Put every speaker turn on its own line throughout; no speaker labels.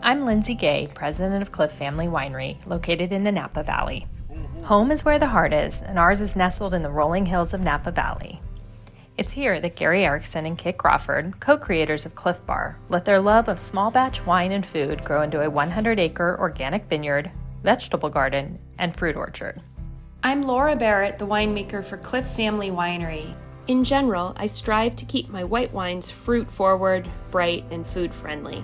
I'm Lindsay Gay, president of Clif Family Winery, located in the Napa Valley. Home is where the heart is, and ours is nestled in the rolling hills of Napa Valley. It's here that Gary Erickson and Kit Crawford, co-creators of Clif Bar, let their love of small batch wine and food grow into a 100-acre organic vineyard, vegetable garden, and fruit orchard.
I'm Laura Barrett, the winemaker for Clif Family Winery. In general, I strive to keep my white wines fruit-forward, bright, and food-friendly.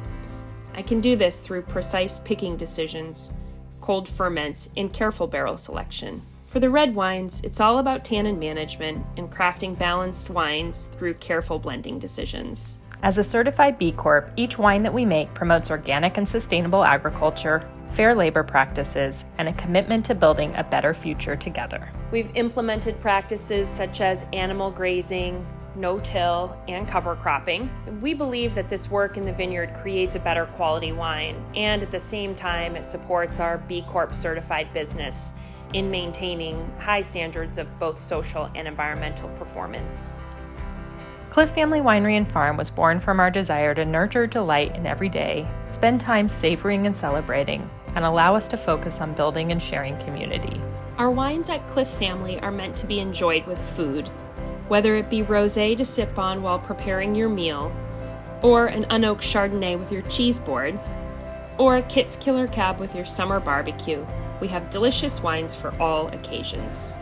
I can do this through precise picking decisions, cold ferments, and careful barrel selection. For the red wines, it's all about tannin management and crafting balanced wines through careful blending decisions.
As a certified B Corp, each wine that we make promotes organic and sustainable agriculture, fair labor practices, and a commitment to building a better future together.
We've implemented practices such as animal grazing, no-till, and cover cropping. We believe that this work in the vineyard creates a better quality wine, and at the same time, it supports our B Corp certified business in maintaining high standards of both social and environmental performance.
Clif Family Winery and Farm was born from our desire to nurture delight in every day, spend time savoring and celebrating, and allow us to focus on building and sharing community.
Our wines at Clif Family are meant to be enjoyed with food, whether it be rosé to sip on while preparing your meal, or an unoaked Chardonnay with your cheese board, or a Kit's Killer Cab with your summer barbecue. We have delicious wines for all occasions.